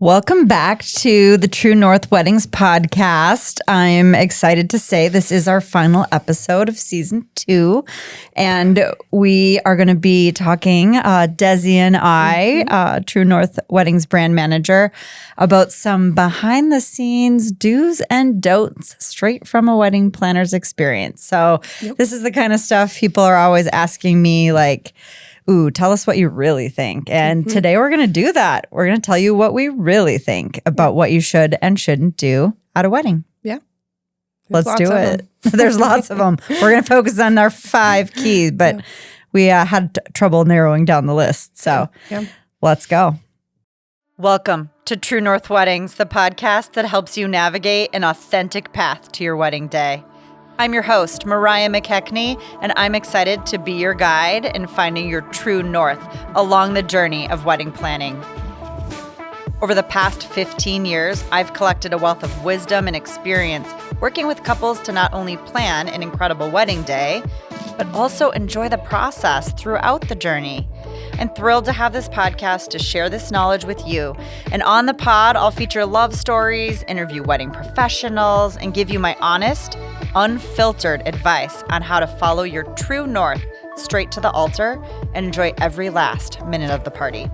Welcome back to the True North Weddings podcast. I'm excited to say this is our final episode of season 2, and we are going to be talking, Desi and I, True North Weddings brand manager, about some behind the scenes do's and don'ts straight from a wedding planner's experience. So This is the kind of stuff people are always asking me, like, ooh, tell us what you really think. And today we're going to do that. We're going to tell you what we really think about what you should and shouldn't do at a wedding. Yeah. Let's do it. There's lots of them. We're going to focus on our 5 keys, but we had trouble narrowing down the list. So let's go. Welcome to True North Weddings, the podcast that helps you navigate an authentic path to your wedding day. I'm your host, Mariah McKechnie, and I'm excited to be your guide in finding your true north along the journey of wedding planning. Over the past 15 years, I've collected a wealth of wisdom and experience working with couples to not only plan an incredible wedding day, but also enjoy the process throughout the journey. I'm thrilled to have this podcast to share this knowledge with you. And on the pod, I'll feature love stories, interview wedding professionals, and give you my honest, unfiltered advice on how to follow your true north straight to the altar and enjoy every last minute of the party.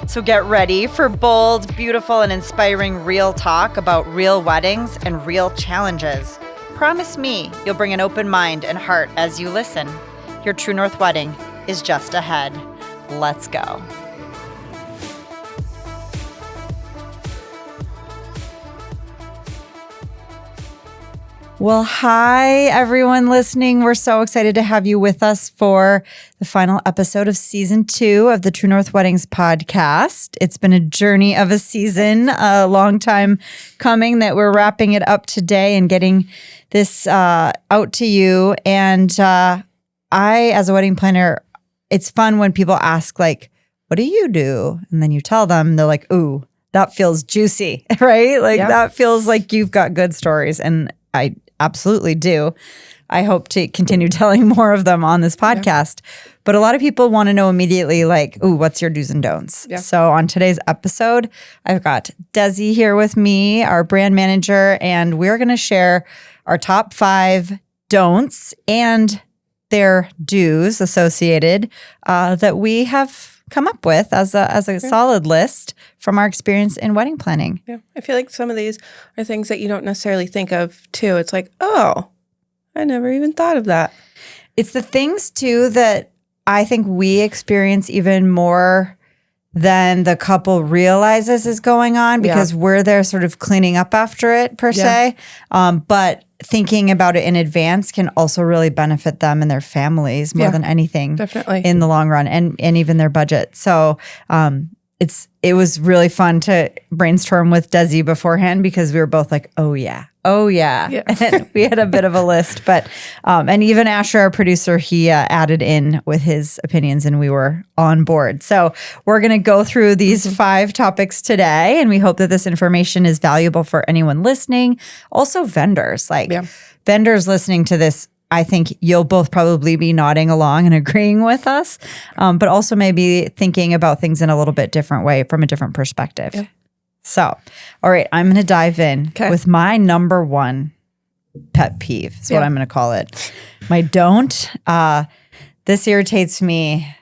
So get ready for bold, beautiful, and inspiring real talk about real weddings and real challenges. Promise me you'll bring an open mind and heart as you listen. Your True North wedding is just ahead. Let's go. Well, hi, everyone listening. We're so excited to have you with us for the final episode of season 2 of the True North Weddings podcast. It's been a journey of a season, a long time coming that we're wrapping it up today and getting this out to you. And I, as a wedding planner, it's fun when people ask, like, what do you do? And then you tell them, they're like, ooh, that feels juicy, right? Like that feels like you've got good stories. And I absolutely do. I hope to continue telling more of them on this podcast. But a lot of people want to know immediately, like, ooh, what's your do's and don'ts? So on today's episode, I've got Desi here with me, our brand manager, and we're going to share our top 5 don'ts and their do's associated that we have come up with as a solid list from our experience in wedding planning. Yeah. I feel like some of these are things that you don't necessarily think of too. It's like, oh, I never even thought of that. It's the things too that I think we experience even more than the couple realizes is going on because we're there sort of cleaning up after it per se. But thinking about it in advance can also really benefit them and their families more than anything. Definitely. In the long run and even their budget. So it was really fun to brainstorm with Desi beforehand because we were both like, oh yeah. And we had a bit of a list, but and even Asher, our producer, he added in with his opinions and we were on board. So we're going to go through these 5 topics today, and we hope that this information is valuable for anyone listening. Also vendors, vendors listening to this, I think you'll both probably be nodding along and agreeing with us, but also maybe thinking about things in a little bit different way from a different perspective. Yeah. So, all right, I'm going to dive in with my number 1 pet peeve is what I'm going to call it. My don't. This irritates me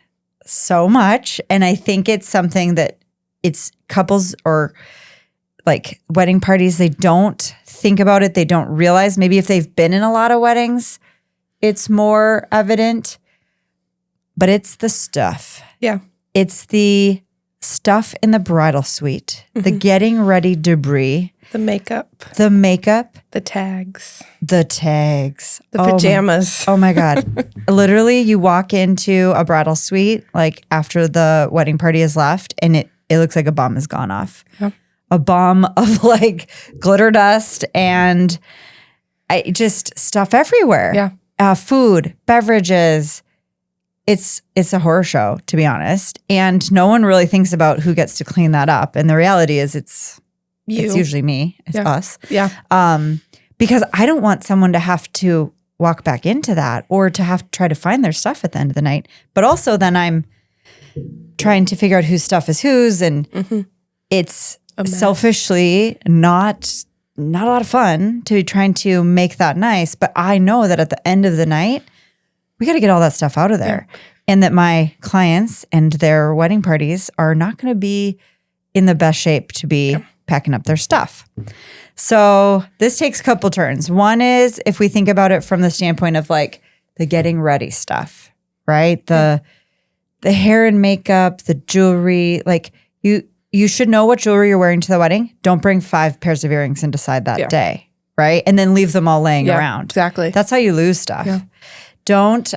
so much, and I think it's something that it's couples or like wedding parties, they don't think about it. They don't realize. Maybe if they've been in a lot of weddings, it's more evident, but it's the stuff. Yeah. It's the stuff in the bridal suite, the getting ready debris. The makeup. The tags. The pajamas. Oh my God. Literally, you walk into a bridal suite, like after the wedding party is left, and it looks like a bomb has gone off. Yep. A bomb of like glitter dust and just stuff everywhere. Yeah. Food, beverages. It's a horror show, to be honest. And no one really thinks about who gets to clean that up. And the reality is it's usually me. It's us. Yeah. Because I don't want someone to have to walk back into that or to have to try to find their stuff at the end of the night. But also then I'm trying to figure out whose stuff is whose. And it's selfishly not a lot of fun to be trying to make that nice. But I know that at the end of the night, we got to get all that stuff out of there. Yeah. And that my clients and their wedding parties are not going to be in the best shape to be packing up their stuff. So this takes a couple turns. One is if we think about it from the standpoint of like the getting ready stuff, right? The hair and makeup, the jewelry, like you should know what jewelry you're wearing to the wedding. Don't bring 5 pairs of earrings and decide that day, right? And then leave them all laying around. Exactly. That's how you lose stuff. Yeah. Don't,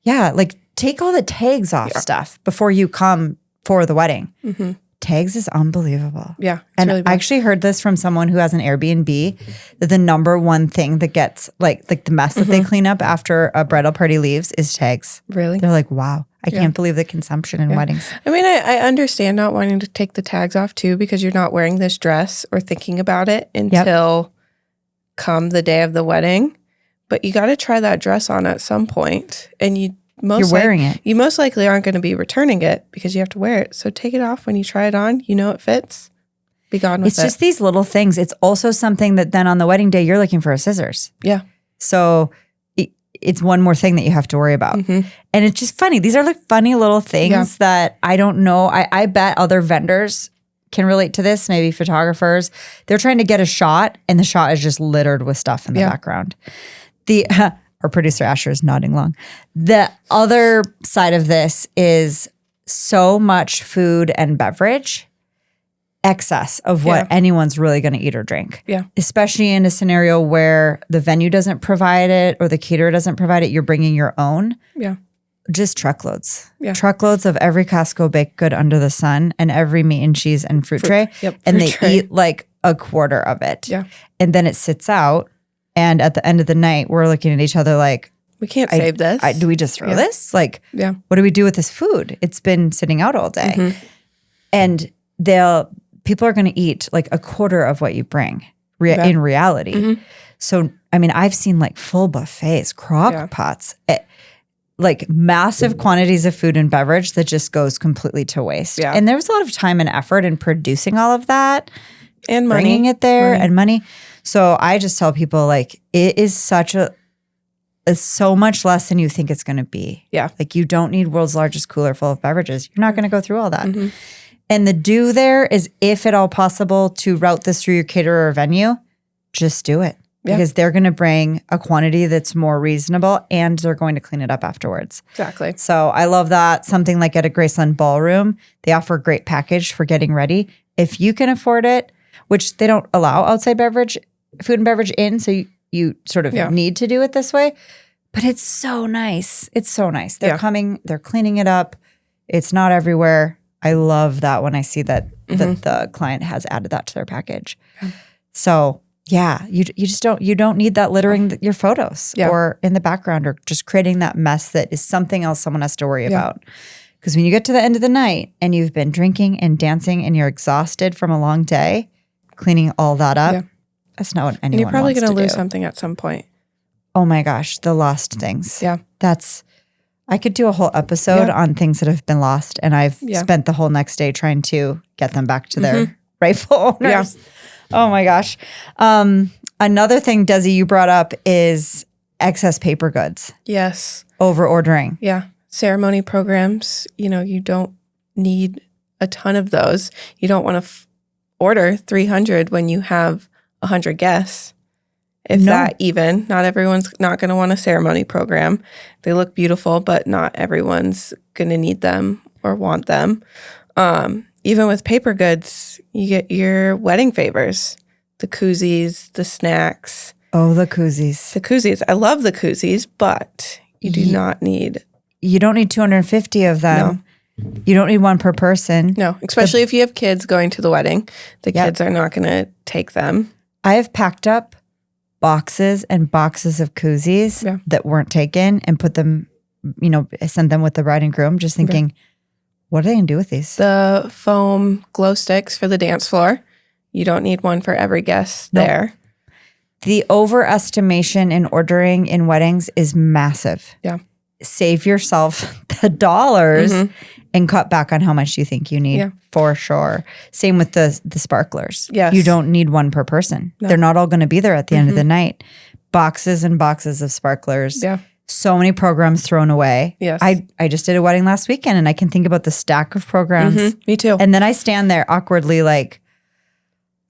like take all the tags off stuff before you come for the wedding. Mm-hmm. Tags is unbelievable. Yeah. And really I actually heard this from someone who has an Airbnb that the number one thing that gets like the mess that they clean up after a bridal party leaves is tags. Really? They're like, wow, I can't believe the consumption in weddings. I mean, I understand not wanting to take the tags off too, because you're not wearing this dress or thinking about it until come the day of the wedding. But you got to try that dress on at some point, and you're wearing it. You most likely aren't going to be returning it because you have to wear it. So take it off when you try it on. You know it fits. Be gone with it. It's just these little things. It's also something that then on the wedding day, you're looking for scissors. Yeah. So it's one more thing that you have to worry about. Mm-hmm. And it's just funny. These are like funny little things that I don't know. I bet other vendors can relate to this, maybe photographers. They're trying to get a shot and the shot is just littered with stuff in the background. Our producer Asher is nodding along. The other side of this is so much food and beverage, excess of what anyone's really going to eat or drink. Yeah. Especially in a scenario where the venue doesn't provide it or the caterer doesn't provide it, you're bringing your own. Yeah. Just truckloads. Yeah. Truckloads of every Costco baked good under the sun and every meat and cheese and fruit tray. Yep, and they eat like a quarter of it. Yeah. And then it sits out. And at the end of the night, we're looking at each other like, we can't save this. Do we just throw this? Like, what do we do with this food? It's been sitting out all day. Mm-hmm. And people are going to eat like a quarter of what you bring in reality. Mm-hmm. So, I mean, I've seen like full buffets, crock pots, like massive quantities of food and beverage that just goes completely to waste. Yeah. And there was a lot of time and effort in producing all of that. And money. Bringing it there and money. So I just tell people like it is so much less than you think it's going to be. Yeah. Like you don't need world's largest cooler full of beverages. You're not going to go through all that. Mm-hmm. And the do there is if at all possible to route this through your caterer or venue, just do it. Yeah. Because they're going to bring a quantity that's more reasonable and they're going to clean it up afterwards. Exactly. So I love that. Something like at a Graceland ballroom, they offer a great package for getting ready. If you can afford it, which they don't allow outside food and beverage in, so you sort of need to do it this way. But it's so nice. It's so nice. They're coming, they're cleaning it up. It's not everywhere. I love that when I see that, that the client has added that to their package. Yeah. So you don't need that littering your photos or in the background or just creating that mess that is something else someone has to worry about. Because when you get to the end of the night and you've been drinking and dancing and you're exhausted from a long day, cleaning all that up, that's not what anyone wants to do. And you're probably going to lose something at some point. Oh my gosh, the lost things. Yeah. I could do a whole episode on things that have been lost, and I've spent the whole next day trying to get them back to their rightful owners. Yeah. Oh my gosh. Another thing, Desi, you brought up is excess paper goods. Yes. Over ordering. Yeah. Ceremony programs, you don't need a ton of those. You don't want to order 300 when you have 100 guests. If that even, not everyone's not going to want a ceremony program. They look beautiful, but not everyone's going to need them or want them. Even with paper goods, you get your wedding favors, the koozies, the snacks. Oh, the koozies. The koozies. I love the koozies, but you do not need. You don't need 250 of them. No. You don't need one per person. No, especially if you have kids going to the wedding. The kids are not going to take them. I have packed up boxes and boxes of koozies that weren't taken and put them, sent them with the bride and groom, just thinking, what are they going to do with these? The foam glow sticks for the dance floor. You don't need one for every guest there. The overestimation in ordering in weddings is massive. Yeah. save yourself the dollars and cut back on how much you think you need for sure. Same with the sparklers. Yes. You don't need one per person. No. They're not all going to be there at the end of the night. Boxes and boxes of sparklers. Yeah. So many programs thrown away. Yes. I just did a wedding last weekend and I can think about the stack of programs. Me too. And then I stand there awkwardly like,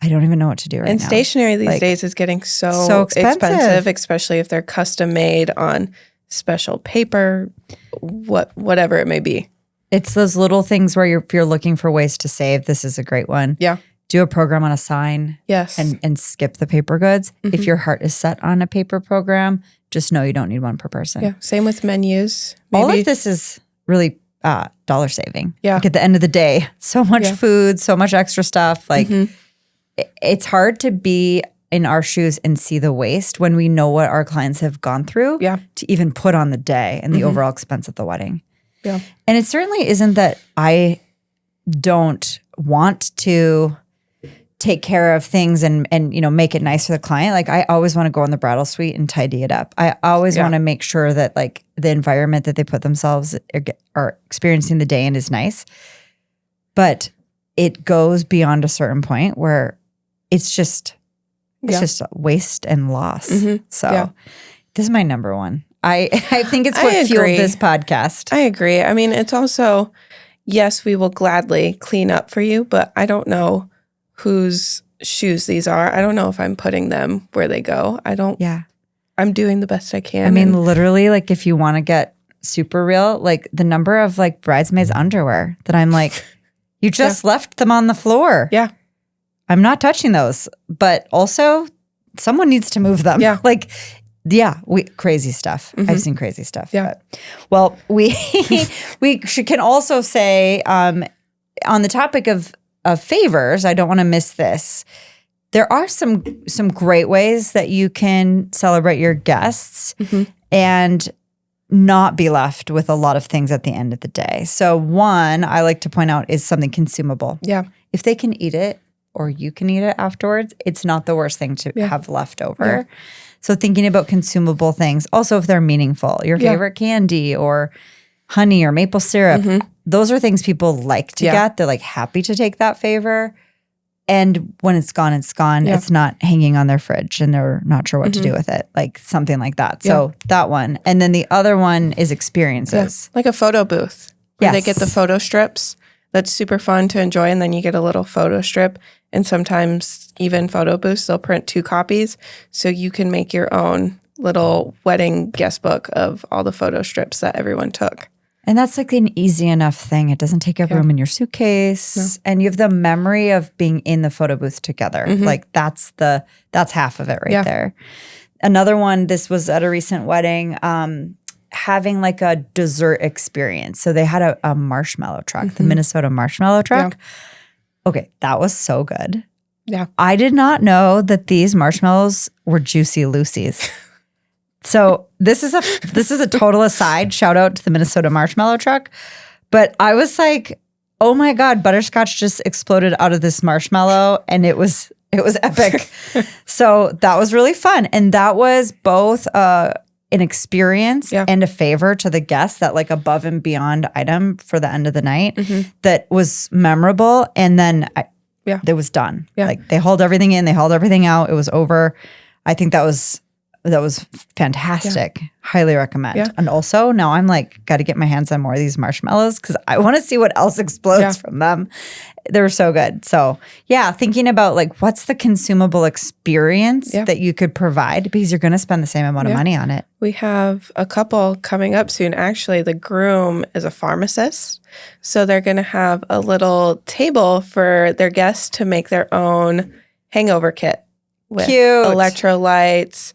I don't even know what to do right now. And stationery these days is getting so expensive, especially if they're custom made on special paper, whatever it may be. It's those little things where if you're looking for ways to save, this is a great one. Yeah. Do a program on a sign. Yes. And skip the paper goods. If your heart is set on a paper program, just know you don't need one per person. Yeah. Same with menus. Maybe. All of this is really dollar saving. Yeah. Like at the end of the day, so much food, so much extra stuff. Like it's hard to be in our shoes and see the waste when we know what our clients have gone through to even put on the day and the overall expense of the wedding. Yeah. And it certainly isn't that I don't want to take care of things and make it nice for the client. Like I always want to go in the bridal suite and tidy it up. I always want to make sure that like the environment that they put themselves are experiencing the day in is nice. But it goes beyond a certain point where it's just a waste and loss. So this is my number one. I think it's what fueled this podcast. I agree. I mean, it's also, yes, we will gladly clean up for you, but I don't know whose shoes these are. I don't know if I'm putting them where they go. I'm doing the best I can. I mean, literally, like if you want to get super real, like the number of like bridesmaids underwear that I'm like, you just left them on the floor. Yeah. I'm not touching those, but also someone needs to move them. Yeah. Like, crazy stuff. I've seen crazy stuff. Yeah. But, we can also say on the topic of favors, I don't want to miss this. There are some great ways that you can celebrate your guests and not be left with a lot of things at the end of the day. So one I like to point out is something consumable. Yeah. If they can eat it or you can eat it afterwards, it's not the worst thing to have left over. Yeah. So thinking about consumable things, also if they're meaningful, your favorite candy or honey or maple syrup, those are things people like to get. They're like happy to take that favor. And when it's gone, it's gone. Yeah. It's not hanging on their fridge and they're not sure what to do with it. Like something like that. So that one. And then the other one is experiences. Yeah. Like a photo booth where they get the photo strips. That's super fun to enjoy. And then you get a little photo strip. And sometimes even photo booths, they'll print 2 copies. So you can make your own little wedding guest book of all the photo strips that everyone took. And that's like an easy enough thing. It doesn't take up room in your suitcase. No. And you have the memory of being in the photo booth together. Like that's half of it right there. Another one, this was at a recent wedding, having like a dessert experience. So they had a marshmallow truck, the Minnesota marshmallow truck. Yeah. Okay, that was so good. Yeah. I did not know that these marshmallows were Juicy Lucy's. So this is a total aside. Shout out to the Minnesota marshmallow truck. But I was like, oh my God, butterscotch just exploded out of this marshmallow and it was epic. So that was really fun. And that was both an experience and a favor to the guests, that like above and beyond item for the end of the night that was memorable. And then it was done. Yeah. Like they hauled everything in, they hauled everything out. It was over. I think that was fantastic. Yeah. Highly recommend. Yeah. And also now I'm like, got to get my hands on more of these marshmallows because I want to see what else explodes from them. They were so good. So thinking about like what's the consumable experience that you could provide because you're going to spend the same amount of money on it. We have a couple coming up soon. Actually, the groom is a pharmacist. So they're going to have a little table for their guests to make their own hangover kit with electrolytes,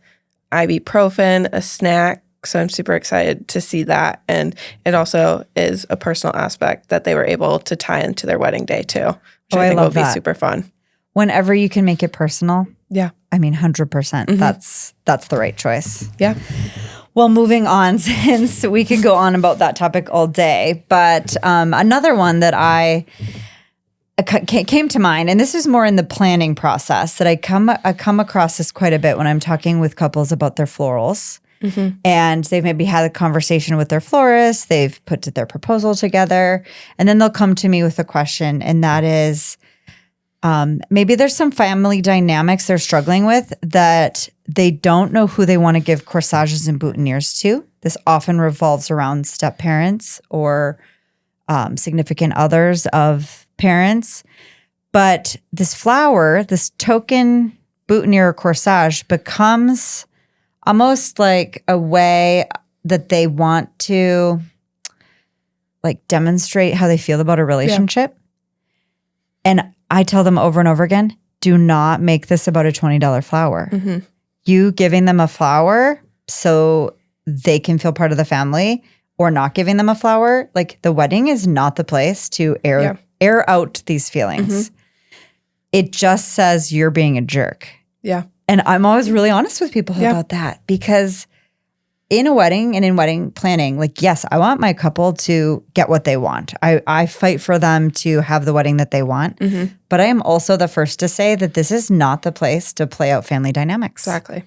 ibuprofen, a snack. So I'm super excited to see that. And it also is a personal aspect that they were able to tie into their wedding day too, which I think will be super fun. Whenever you can make it personal. Yeah. I mean, 100%. That's the right choice. Yeah. Well, moving on, since we could go on about that topic all day, but another one that came to mind, and this is more in the planning process, that I come across this quite a bit when I'm talking with couples about their florals. and they've maybe had a conversation with their florist. They've put their proposal together, and then they'll come to me with a question, and that is, maybe there's some family dynamics they're struggling with that they don't know who they want to give corsages and boutonnieres to. This often revolves around step parents or significant others of parents. But this flower, this token boutonniere or corsage becomes almost like a way that they want to like demonstrate how they feel about a relationship. And I tell them over and over again, do not make this about a $20 flower. You giving them a flower so they can feel part of the family, or not giving them a flower, like the wedding is not the place to air out these feelings. It just says you're being a jerk. Yeah. And I'm always really honest with people about that, because in a wedding and in wedding planning, like, yes, I want my couple to get what they want. I fight for them to have the wedding that they want. But I am also the first to say that this is not the place to play out family dynamics. Exactly.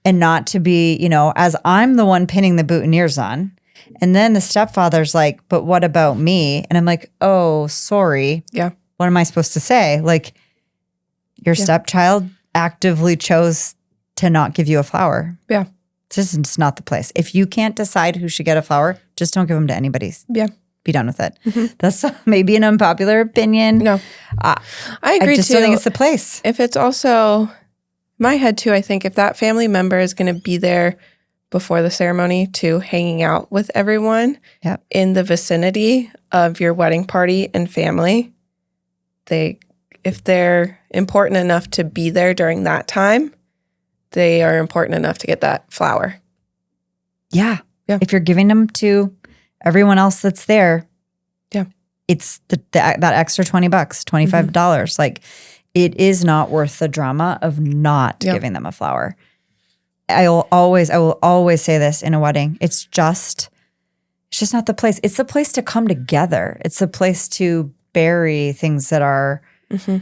And not to be, as I'm the one pinning the boutonnieres on. And then the stepfather's like, but what about me? And I'm like, oh, sorry. Yeah. What am I supposed to say? Like, your stepchild actively chose to not give you a flower. Yeah. This is not the place. If you can't decide who should get a flower, just don't give them to anybody. Yeah. Be done with it. That's maybe an unpopular opinion. No. I agree, I just don't think it's the place. If it's also, my head too, I think if that family member is going to be there before the ceremony to hanging out with everyone in the vicinity of your wedding party and family, if they're important enough to be there during that time, they are important enough to get that flower. Yeah. If you're giving them to everyone else that's there, it's that extra $20, $25. Like, it is not worth the drama of not giving them a flower. I will always say this in a wedding. It's just not the place. It's the place to come together. It's the place to bury things that are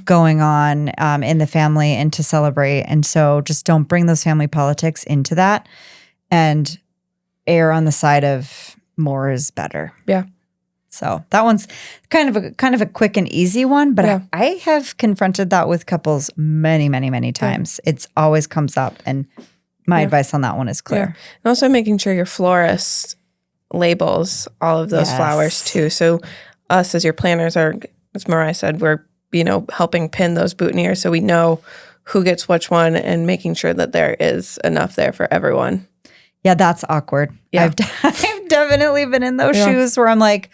going on in the family and to celebrate. And so just don't bring those family politics into that, and err on the side of more is better. Yeah. So that one's kind of a quick and easy one, but I have confronted that with couples many, many, many times. It's always comes up, and my advice on that one is clear. And also making sure your florist labels all of those flowers too. So us as your planners are, as Mariah said, we're helping pin those boutonnieres so we know who gets which one, and making sure that there is enough there for everyone. Yeah, that's awkward. Yeah. I've definitely been in those shoes where I'm like,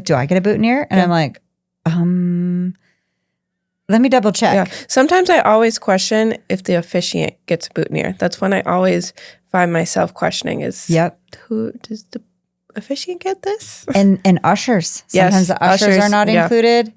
do I get a boutonniere? And I'm like, let me double check. Yeah. Sometimes I always question if the officiant gets a boutonniere. That's when I always find myself questioning is, who does the officiant get this? And ushers. Sometimes the ushers are not included.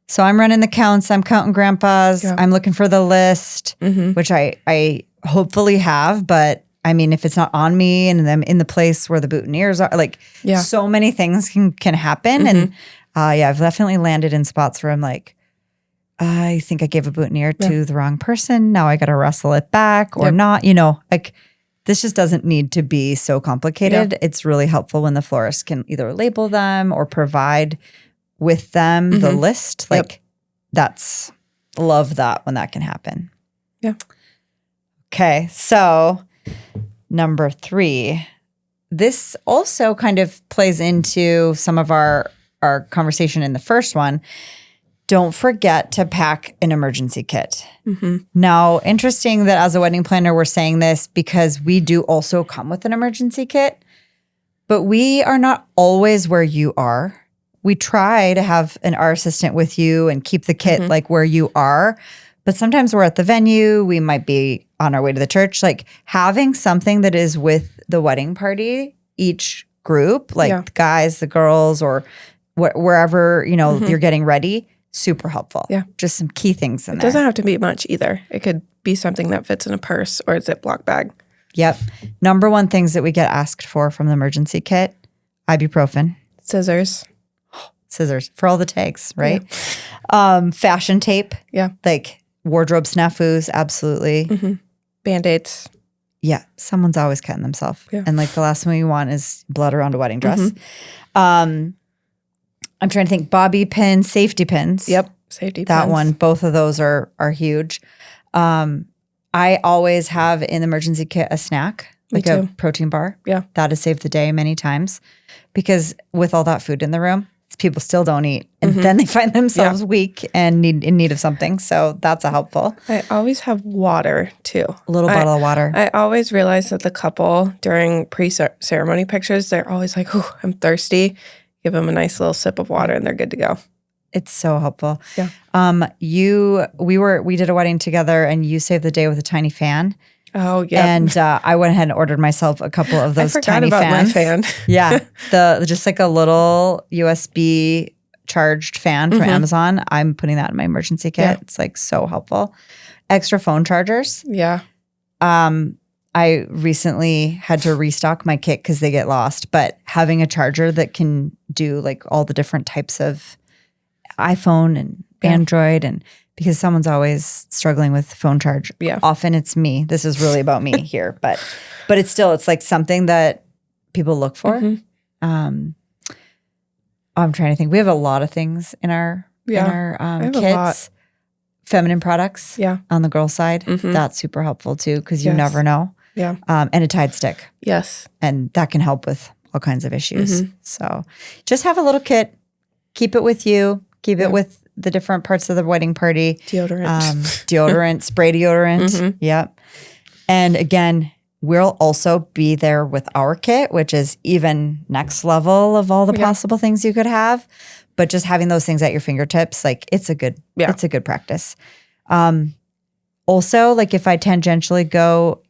So I'm running the counts. I'm counting grandpas. I'm looking for the list, which I hopefully have. But I mean, if it's not on me and I'm in the place where the boutonnieres are, like so many things can happen. And I've definitely landed in spots where I'm like, I think I gave a boutonniere to the wrong person. Now I got to wrestle it back or not. Like, this just doesn't need to be so complicated. It's really helpful when the florist can either label them or provide with them the list. Like, love that when that can happen. Yeah. Okay. So number 3, this also kind of plays into some of our conversation in the first one. Don't forget to pack an emergency kit. Now, interesting that as a wedding planner, we're saying this because we do also come with an emergency kit, but we are not always where you are. We try to have our assistant with you and keep the kit like where you are, but sometimes we're at the venue. We might be on our way to the church. Like, having something that is with the wedding party, each group, like the guys, the girls, or wherever, you're getting ready, super helpful. Yeah. Just some key things in there. It doesn't have to be much either. It could be something that fits in a purse or a Ziploc bag. Yep. Number 1 things that we get asked for from the emergency kit: ibuprofen. Scissors for all the tags, right? Yeah. Fashion tape. Yeah. Like wardrobe snafus, absolutely. Band-Aids. Yeah, someone's always cutting themselves. Yeah. And like the last thing you want is blood around a wedding dress. I'm trying to think. Bobby pins, safety pins. Yep, safety pins. That one, both of those are huge. I always have in the emergency kit a snack, like a protein bar. Yeah. That has saved the day many times because with all that food in the room, people still don't eat. And then they find themselves weak and in need of something. So that's a helpful. I always have water too. A little bottle of water. I always realize that the couple during pre-ceremony pictures, they're always like, "Oh, I'm thirsty." Give them a nice little sip of water and they're good to go. It's so helpful. Yeah. We did a wedding together and you saved the day with a tiny fan. Oh, yeah. And I went ahead and ordered myself a couple of those tiny fans. I forgot about my fan. Yeah. Just like a little USB charged fan from Amazon. I'm putting that in my emergency kit. Yeah. It's like so helpful. Extra phone chargers. Yeah. I recently had to restock my kit because they get lost, but having a charger that can do like all the different types of iPhone and Android and because someone's always struggling with phone charge. Yeah. Often it's me. This is really about me here, but it's like something that people look for. I'm trying to think. We have a lot of things in our kits. Feminine products on the girl side. That's super helpful too because you never know. Yeah. And a Tide stick. Yes. And that can help with all kinds of issues. So just have a little kit. Keep it with you. Keep it with the different parts of the wedding party. Deodorant. Spray deodorant. Yep. And again, we'll also be there with our kit, which is even next level of all the possible things you could have. But just having those things at your fingertips, like it's a good practice. Also, like if I tangentially go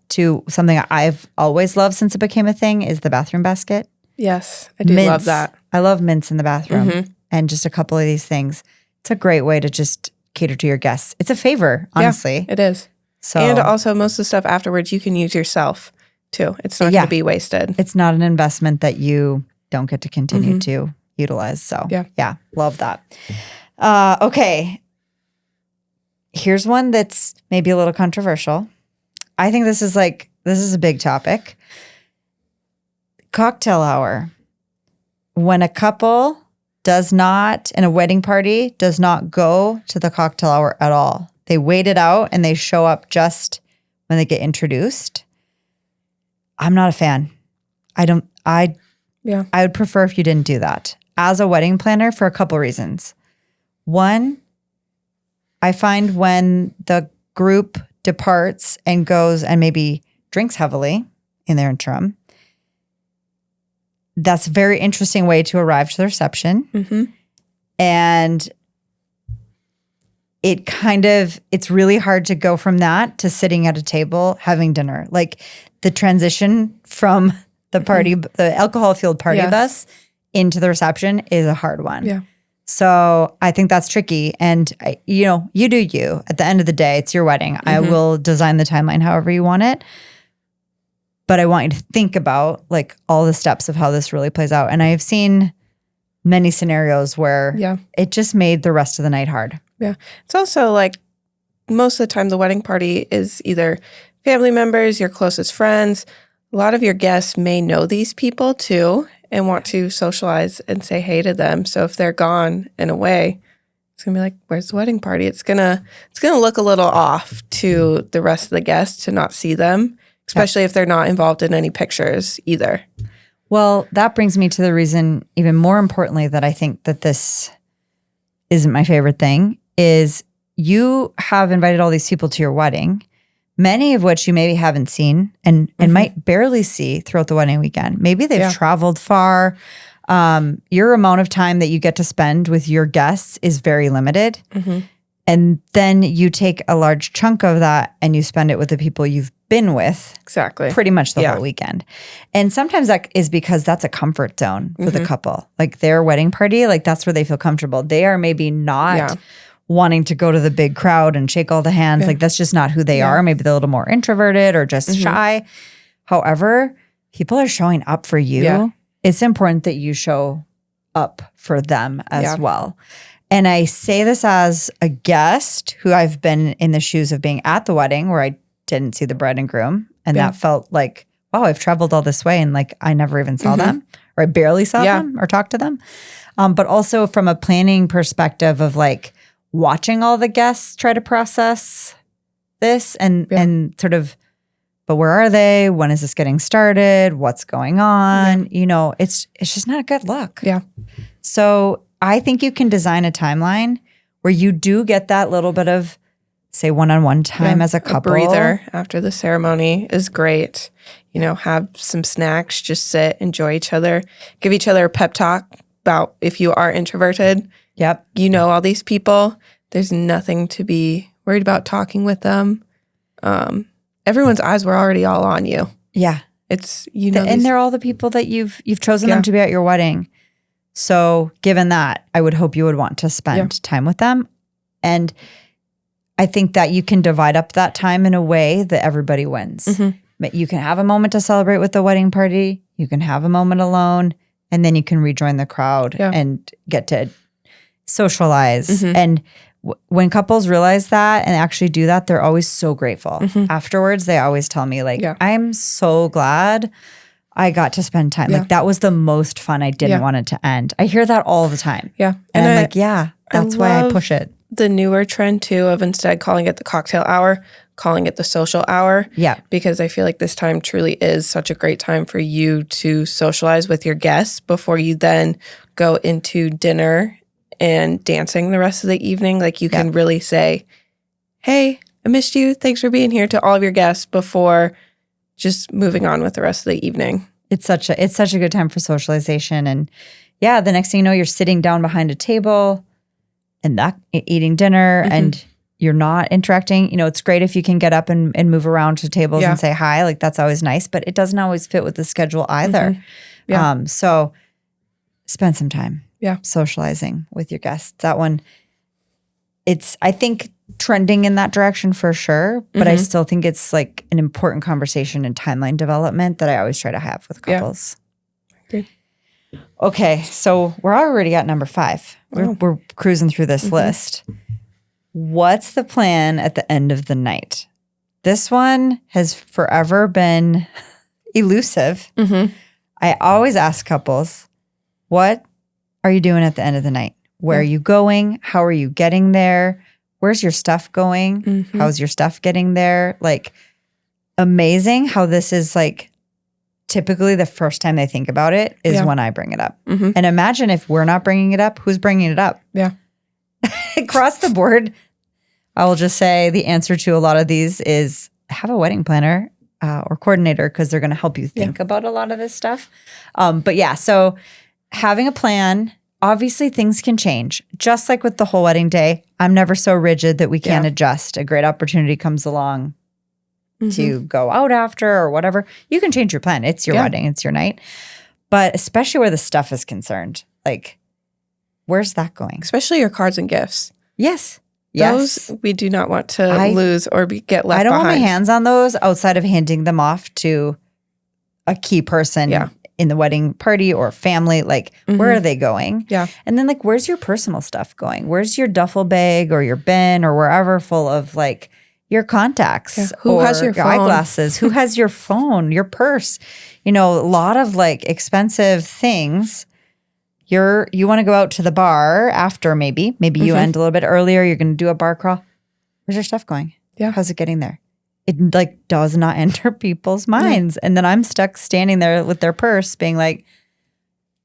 to something I've always loved since it became a thing is the bathroom basket. Yes, I do love that. I love mints in the bathroom and just a couple of these things. It's a great way to just cater to your guests. It's a favor, honestly. Yeah, it is. So, and also most of the stuff afterwards you can use yourself too. It's not going to be wasted. It's not an investment that you don't get to continue to utilize. So yeah, love that. Okay. Here's one that's maybe a little controversial. I think this is a big topic. Cocktail hour. When a couple does not, in a wedding party, does not go to the cocktail hour at all. They wait it out and they show up just when they get introduced. I'm not a fan. I would prefer if you didn't do that. As a wedding planner for a couple reasons. One, I find when the group departs and goes and maybe drinks heavily in their interim, that's a very interesting way to arrive to the reception. And it's really hard to go from that to sitting at a table having dinner. Like the transition from the party, the alcohol-fueled party bus into the reception is a hard one. Yeah. So I think that's tricky. And, you do you. At the end of the day, it's your wedding. I will design the timeline however you want it. But I want you to think about like all the steps of how this really plays out. And I have seen many scenarios where it just made the rest of the night hard. Yeah. It's also like most of the time the wedding party is either family members, your closest friends. A lot of your guests may know these people too and want to socialize and say hey to them. So if they're gone and away, it's gonna be like, where's the wedding party? It's gonna look a little off to the rest of the guests to not see them, especially if they're not involved in any pictures either. Well, that brings me to the reason, even more importantly, that I think that this isn't my favorite thing, is you have invited all these people to your wedding, many of which you maybe haven't seen and might barely see throughout the wedding weekend. Maybe they've traveled far. Your amount of time that you get to spend with your guests is very limited. And then you take a large chunk of that and you spend it with the people you've been with pretty much the whole weekend. And sometimes that is because that's a comfort zone for the couple. Like their wedding party, like that's where they feel comfortable. They are maybe not wanting to go to the big crowd and shake all the hands. Like that's just not who they are. Maybe they're a little more introverted or just shy. However, people are showing up for you. Yeah. It's important that you show up for them as well. And I say this as a guest who I've been in the shoes of being at the wedding where I didn't see the bride and groom. And that felt like, wow, I've traveled all this way and like I never even saw them, or I barely saw them or talked to them. But also from a planning perspective of like watching all the guests try to process this and sort of, but where are they? When is this getting started? What's going on? You know, it's just not a good look. Yeah. So I think you can design a timeline where you do get that little bit of, say, one-on-one time as a couple. A breather after the ceremony is great. You know, have some snacks, just sit, enjoy each other, give each other a pep talk about if you are introverted. Yep. You know all these people. There's nothing to be worried about talking with them. Everyone's eyes were already all on you. Yeah. It's, you know. And they're all the people that you've chosen them to be at your wedding. So given that, I would hope you would want to spend time with them. And I think that you can divide up that time in a way that everybody wins. You can have a moment to celebrate with the wedding party. You can have a moment alone, and then you can rejoin the crowd and get to socialize. And when couples realize that and actually do that, they're always so grateful. Afterwards, they always tell me like, I'm so glad I got to spend time. Like that was the most fun. I didn't want it to end. I hear that all the time. Yeah. And I'm like, that's why I push it. The newer trend too of instead calling it the cocktail hour, calling it the social hour. Yeah. Because I feel like this time truly is such a great time for you to socialize with your guests before you then go into dinner and dancing the rest of the evening. Like you can really say, hey, I missed you. Thanks for being here to all of your guests before just moving on with the rest of the evening. It's such a good time for socialization. And the next thing you know, you're sitting down behind a table and eating dinner and you're not interacting. You know, it's great if you can get up and move around to tables and say hi. Like that's always nice, but it doesn't always fit with the schedule either. So spend some time socializing with your guests. That one, it's, I think, trending in that direction for sure, but I still think it's like an important conversation in timeline development that I always try to have with couples. Good. Okay, so we're already at number 5. We're cruising through this list. What's the plan at the end of the night? This one has forever been elusive. I always ask couples, what are you doing at the end of the night? Where are you going? How are you getting there? Where's your stuff going? How's your stuff getting there? Like, amazing how this is like typically the first time they think about it is when I bring it up. And imagine if we're not bringing it up, who's bringing it up? Yeah. Across the board, I will just say the answer to a lot of these is have a wedding planner or coordinator because they're going to help you think about a lot of this stuff. So having a plan, obviously things can change. Just like with the whole wedding day, I'm never so rigid that we can't adjust. A great opportunity comes along to go out after or whatever. You can change your plan. It's your wedding. It's your night. But especially where the stuff is concerned, like, where's that going? Especially your cards and gifts. Yes. Those we do not want to lose or get left behind. I don't want my hands on those outside of handing them off to a key person in the wedding party or family. Like, where are they going? Yeah. And then, like, where's your personal stuff going? Where's your duffel bag or your bin or wherever full of, like, your contacts? Yeah. Who has your phone? Eyeglasses? Who has your phone? Your purse? You know, a lot of, like, expensive things. You want to go out to the bar after maybe you end a little bit earlier. You're going to do a bar crawl. Where's your stuff going? Yeah. How's it getting there? It like does not enter people's minds. And then I'm stuck standing there with their purse being like,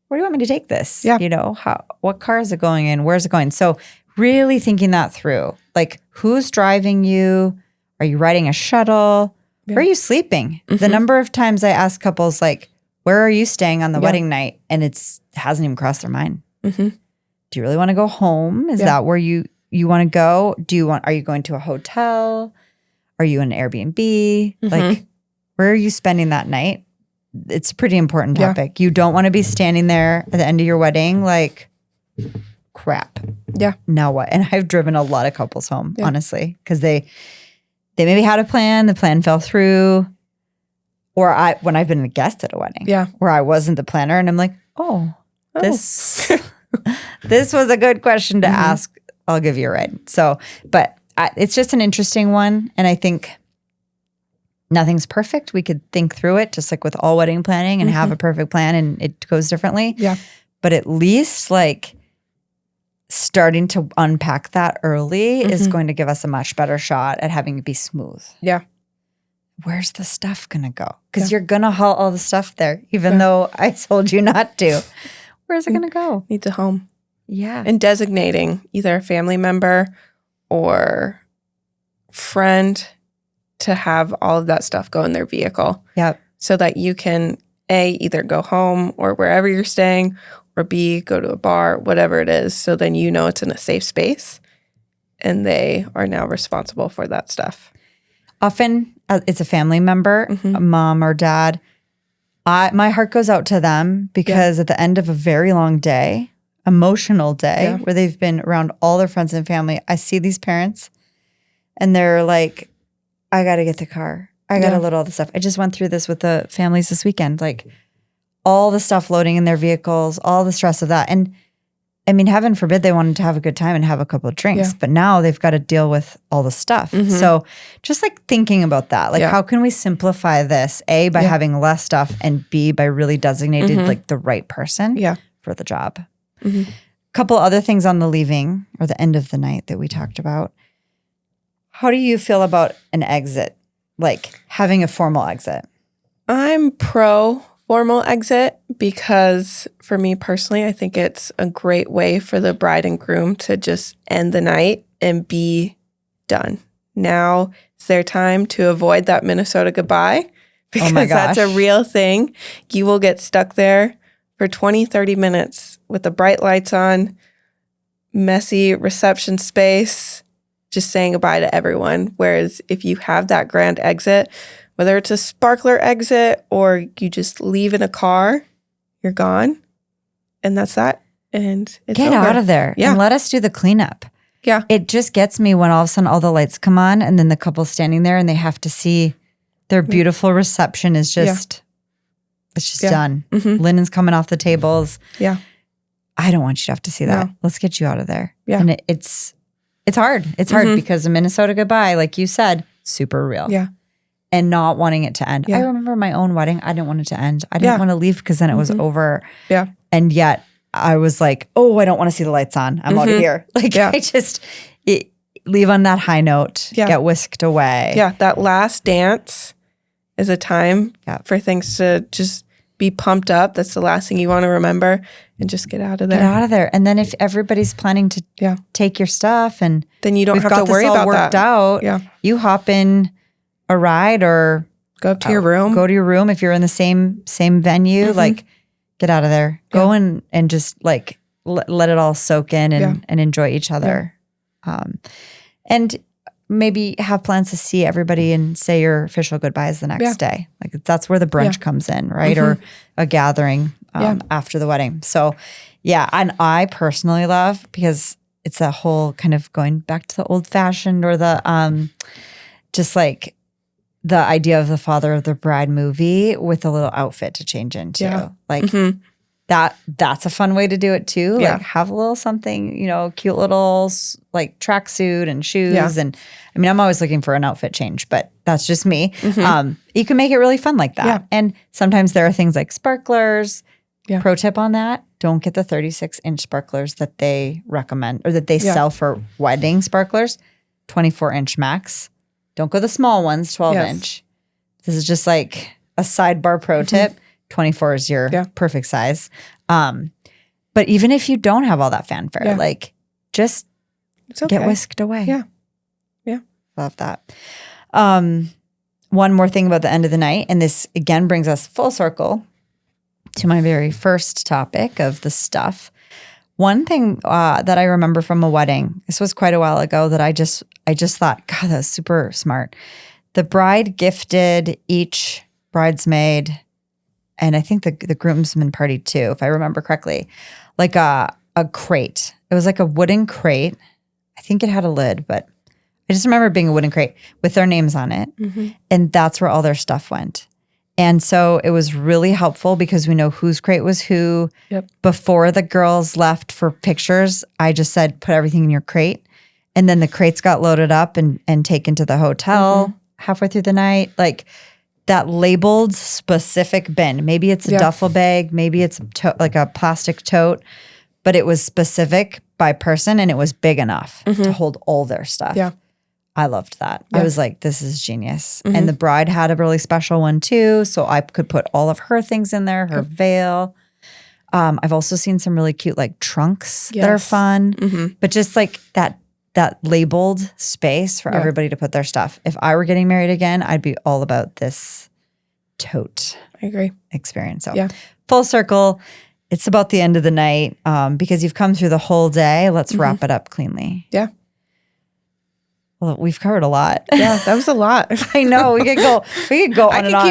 where do you want me to take this? Yeah. You know, what car is it going in? Where's it going? So really thinking that through, like who's driving you? Are you riding a shuttle? Yeah. Where are you sleeping? The number of times I ask couples like, where are you staying on the wedding night? And it hasn't even crossed their mind. Do you really want to go home? Is that where you want to go? Are you going to a hotel? Are you in an Airbnb? Like, where are you spending that night? It's a pretty important topic. You don't want to be standing there at the end of your wedding like, crap. Yeah. Now what? And I've driven a lot of couples home, honestly, because they maybe had a plan. The plan fell through. Or when I've been a guest at a wedding, where I wasn't the planner, and I'm like, this was a good question to ask. I'll give you a ride. So, but it's just an interesting one, and I think nothing's perfect. We could think through it just like with all wedding planning and have a perfect plan and it goes differently. Yeah. But at least like starting to unpack that early is going to give us a much better shot at having it be smooth. Yeah. Where's the stuff going to go? Because you're going to haul all the stuff there, even though I told you not to. Where's it going to go? Needs a home. Yeah. And designating either a family member or friend to have all of that stuff go in their vehicle. Yep. So that you can, A, either go home or wherever you're staying, or B, go to a bar, whatever it is. So then you know it's in a safe space and they are now responsible for that stuff. Often it's a family member, a mom or dad. My heart goes out to them because at the end of a very long day, emotional day, where they've been around all their friends and family, I see these parents and they're like, I got to get the car. I got to load all the stuff. I just went through this with the families this weekend, like all the stuff loading in their vehicles, all the stress of that. And I mean, heaven forbid they wanted to have a good time and have a couple of drinks, but now they've got to deal with all the stuff. So just like thinking about that, like how can we simplify this? A, by having less stuff, and B, by really designating like the right person for the job. A couple other things on the leaving or the end of the night that we talked about. How do you feel about an exit? Like having a formal exit? I'm pro formal exit because for me personally, I think it's a great way for the bride and groom to just end the night and be done. Now it's their time to avoid that Minnesota goodbye because that's a real thing. You will get stuck there for 20, 30 minutes with the bright lights on, messy reception space, just saying goodbye to everyone. Whereas if you have that grand exit, whether it's a sparkler exit or you just leave in a car, you're gone. And that's that. And it's Get over. out of there and let us do the cleanup. Yeah. It just gets me when all of a sudden all the lights come on and then the couple's standing there and they have to see their beautiful reception is just, it's just done. Linen's coming off the tables. Yeah. I don't want you to have to see that. No. Let's get you out of there. Yeah. And it's hard. It's hard because a Minnesota goodbye, like you said, super real. Yeah. And not wanting it to end. Yeah. I remember my own wedding. I didn't want it to end. I didn't want to leave because then it was over. Yeah. And yet I was like, oh, I don't want to see the lights on. I'm out of here. Like I just leave on that high note, get whisked away. Yeah. That last dance is a time for things to just be pumped up. That's the last thing you want to remember and just get out of there. Get out of there. And then if everybody's planning to take your stuff and then you don't have to worry about that. Worked out. Yeah. You hop in a ride or go up to your room. Go to your room if you're in the same venue. Like, get out of there. Go in and just like let it all soak in and enjoy each other. And maybe have plans to see everybody and say your official goodbyes the next day. Like that's where the brunch comes in, right? Or a gathering after the wedding. So and I personally love because it's a whole kind of going back to the old fashioned or the just like the idea of the father of the bride movie with a little outfit to change into. Yeah. Like that's a fun way to do it too. Yeah. Like have a little something, cute little like tracksuit and shoes. Yeah. And I mean, I'm always looking for an outfit change, but that's just me. You can make it really fun like that. Yeah. And sometimes there are things like sparklers. Yeah. Pro tip on that, don't get the 36-inch sparklers that they recommend or that they sell for wedding sparklers, 24-inch max. Don't go the small ones, 12-inch. This is just like a sidebar pro tip. 24 is your perfect size. But even if you don't have all that fanfare, like just get whisked away. Yeah. Yeah. Love that. One more thing about the end of the night, and this again brings us full circle to my very first topic of the stuff. One thing that I remember from a wedding, this was quite a while ago, that I just thought, God, that was super smart. The bride gifted each bridesmaid, and I think the groomsmen party too, if I remember correctly, like a crate. It was like a wooden crate. I think it had a lid, but I just remember it being a wooden crate with their names on it. And that's where all their stuff went. And so it was really helpful because we know whose crate was who. Yep. Before the girls left for pictures, I just said, put everything in your crate. And then the crates got loaded up and taken to the hotel. halfway through the night, like that labeled specific bin. Maybe it's a duffel bag, maybe it's like a plastic tote, but it was specific by person and it was big enough to hold all their stuff. Yeah. I loved that. I was like, this is genius. And the bride had a really special one too. So I could put all of her things in there, her veil. I've also seen some really cute like trunks that are fun, but just like that labeled space for everybody to put their stuff. If I were getting married again, I'd be all about this tote I agree. experience. So full circle. It's about the end of the night because you've come through the whole day. Let's wrap it up cleanly. Yeah. Well, we've covered a lot. Yeah, that was a lot. I know. We could go on and on.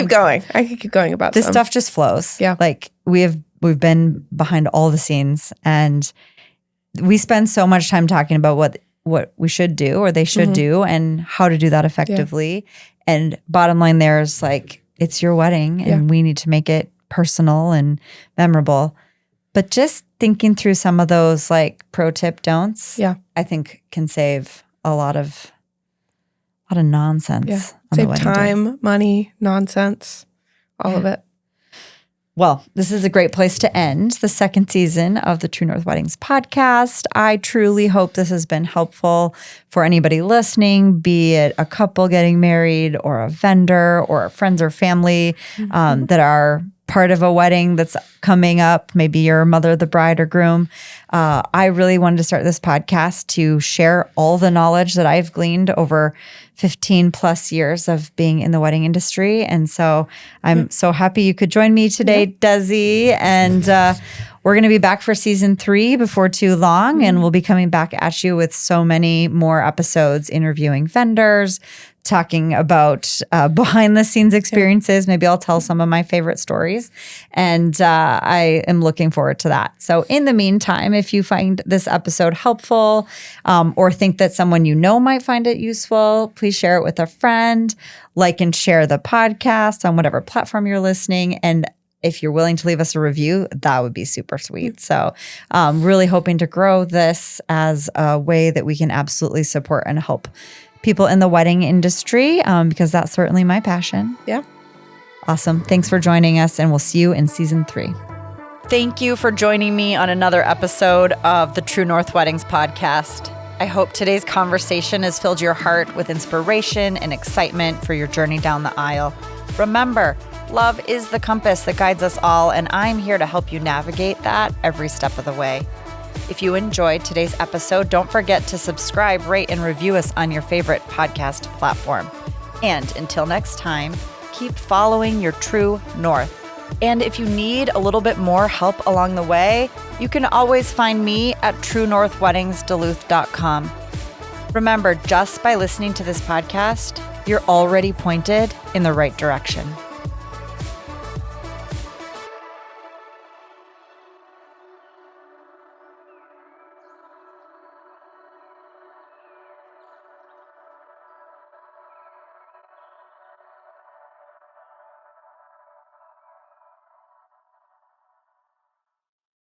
I could keep going about this stuff just flows. Yeah. Like we've been behind all the scenes and we spend so much time talking about what we should do or they should do and how to do that effectively. Yeah. And bottom line there is like, it's your wedding and we need to make it personal and memorable. But just thinking through some of those like pro tip don'ts, I think can save a lot of nonsense. Yeah. On Save the time, money, nonsense, all of it. Well, this is a great place to end the second season of the True North Weddings podcast. I truly hope this has been helpful for anybody listening, be it a couple getting married or a vendor or friends or family that are part of a wedding that's coming up. Maybe you're a mother of the bride or groom. I really wanted to start this podcast to share all the knowledge that I've gleaned over 15 plus years of being in the wedding industry. And so I'm so happy you could join me today, Desi. And we're going to be back for season 3 before too long. And we'll be coming back at you with so many more episodes, interviewing vendors, talking about behind the scenes experiences. Maybe I'll tell some of my favorite stories. And I am looking forward to that. So in the meantime, if you find this episode helpful or think that someone you know might find it useful, please share it with a friend, like and share the podcast on whatever platform you're listening. And if you're willing to leave us a review, that would be super sweet. So really hoping to grow this as a way that we can absolutely support and help people in the wedding industry because that's certainly my passion. Yeah. Awesome. Thanks for joining us, and we'll see you in season 3. Thank you for joining me on another episode of the True North Weddings podcast. I hope today's conversation has filled your heart with inspiration and excitement for your journey down the aisle. Remember, love is the compass that guides us all, and I'm here to help you navigate that every step of the way. If you enjoyed today's episode, don't forget to subscribe, rate, and review us on your favorite podcast platform. And until next time, keep following your true north. And if you need a little bit more help along the way, you can always find me at truenorthweddingsduluth.com. Remember, just by listening to this podcast, you're already pointed in the right direction.